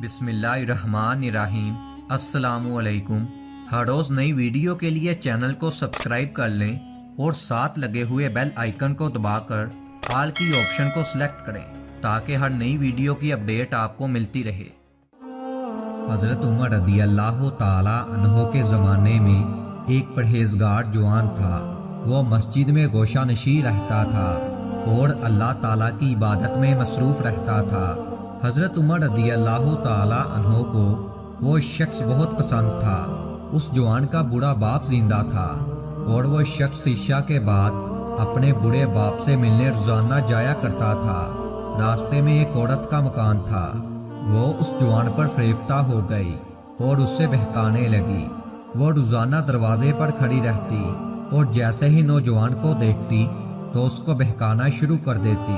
بسم اللہ الرحمن الرحیم۔ السلام علیکم۔ ہر روز نئی ویڈیو کے لیے چینل کو سبسکرائب کر لیں اور ساتھ لگے ہوئے بیل آئیکن کو دبا کر آل کی آپشن کو سلیکٹ کریں تاکہ ہر نئی ویڈیو کی اپڈیٹ آپ کو ملتی رہے۔ حضرت عمر رضی اللہ تعالی عنہ کے زمانے میں ایک پرہیزگار جوان تھا۔ وہ مسجد میں گوشہ نشین رہتا تھا اور اللہ تعالیٰ کی عبادت میں مصروف رہتا تھا۔ حضرت عمر رضی اللہ تعالی عنہ کو وہ شخص بہت پسند تھا۔ اس جوان کا بڑا باپ زندہ تھا اور وہ شخص عشاء کے بعد اپنے بڑے باپ سے ملنے روزانہ جایا کرتا تھا۔ راستے میں ایک عورت کا مکان تھا۔ وہ اس جوان پر فریفتہ ہو گئی اور اس سے بہکانے لگی۔ وہ روزانہ دروازے پر کھڑی رہتی اور جیسے ہی نوجوان کو دیکھتی تو اس کو بہکانا شروع کر دیتی۔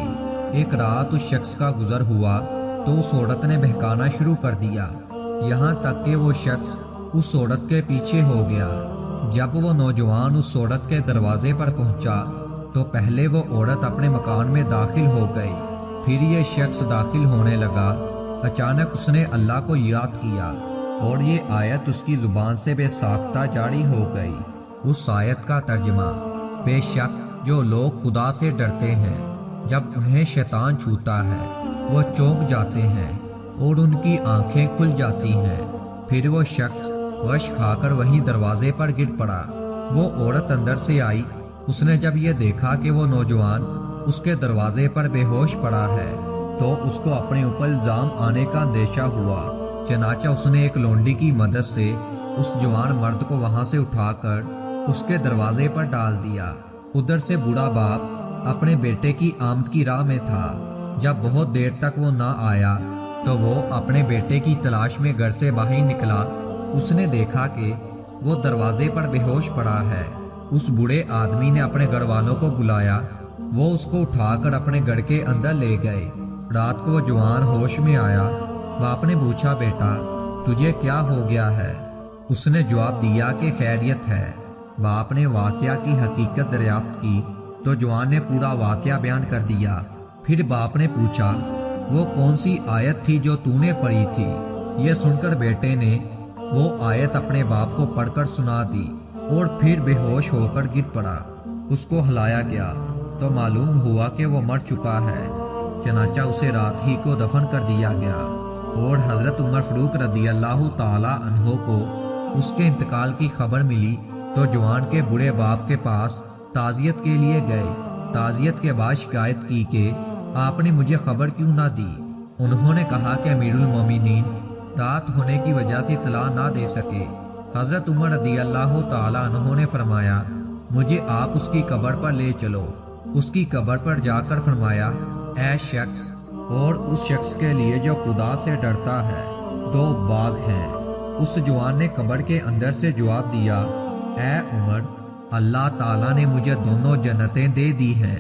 ایک رات اس شخص کا گزر ہوا تو اس عورت نے بہکانا شروع کر دیا، یہاں تک کہ وہ شخص اس عورت کے پیچھے ہو گیا۔ جب وہ نوجوان اس عورت کے دروازے پر پہنچا تو پہلے وہ عورت اپنے مکان میں داخل ہو گئی، پھر یہ شخص داخل ہونے لگا۔ اچانک اس نے اللہ کو یاد کیا اور یہ آیت اس کی زبان سے بے ساختہ جاری ہو گئی۔ اس آیت کا ترجمہ: بے شک جو لوگ خدا سے ڈرتے ہیں جب انہیں شیطان چھوتا ہے وہ چونک جاتے ہیں اور ان کی آنکھیں کھل جاتی ہیں۔ پھر وہ شخص وش کھا کر وہیں دروازے پر گر پڑا۔ وہ عورت اندر سے آئی۔ اس نے جب یہ دیکھا کہ وہ نوجوان اس کے دروازے پر بے ہوش پڑا ہے تو اس کو اپنے اوپر الزام آنے کا اندیشہ ہوا۔ چنانچہ اس نے ایک لونڈی کی مدد سے اس جوان مرد کو وہاں سے اٹھا کر اس کے دروازے پر ڈال دیا۔ ادھر سے بوڑھا باپ اپنے بیٹے کی آمد کی راہ میں تھا۔ جب بہت دیر تک وہ نہ آیا تو وہ اپنے بیٹے کی تلاش میں گھر سے باہر نکلا۔ اس نے دیکھا کہ وہ دروازے پر بے ہوش پڑا ہے۔ اس بوڑھے آدمی نے اپنے گھر والوں کو بلایا۔ وہ اس کو اٹھا کر اپنے گھر کے اندر لے گئے۔ رات کو وہ جوان ہوش میں آیا۔ باپ نے پوچھا، بیٹا تجھے کیا ہو گیا ہے؟ اس نے جواب دیا کہ خیریت ہے۔ باپ نے واقعہ کی حقیقت دریافت کی تو جوان نے پورا واقعہ بیان کر دیا۔ پھر باپ نے پوچھا، وہ کون سی آیت تھی جو تو نے پڑھی تھی؟ یہ سن کر بیٹے نے وہ آیت اپنے باپ کو پڑھ کر سنا دی اور پھر بے ہوش ہو کر گر پڑا۔ اس کو ہلایا گیا تو معلوم ہوا کہ وہ مر چکا ہے۔ چنانچہ اسے رات ہی کو دفن کر دیا گیا اور حضرت عمر فاروق رضی اللہ تعالی عنہ کو اس کے انتقال کی خبر ملی تو جوان کے بڑے باپ کے پاس تعزیت کے لیے گئے۔ تعزیت کے بعد شکایت کی کہ آپ نے مجھے خبر کیوں نہ دی؟ انہوں نے کہا کہ امیر المومنین رات ہونے کی وجہ سے اطلاع نہ دے سکے۔ حضرت عمر رضی اللہ تعالی عنہ نے فرمایا، مجھے آپ اس کی قبر پر لے چلو۔ اس کی قبر پر جا کر فرمایا، اے شخص اور اس شخص کے لیے جو خدا سے ڈرتا ہے 2 باغ ہیں۔ اس جوان نے قبر کے اندر سے جواب دیا، اے عمر، اللہ تعالیٰ نے مجھے دونوں جنتیں دے دی ہیں۔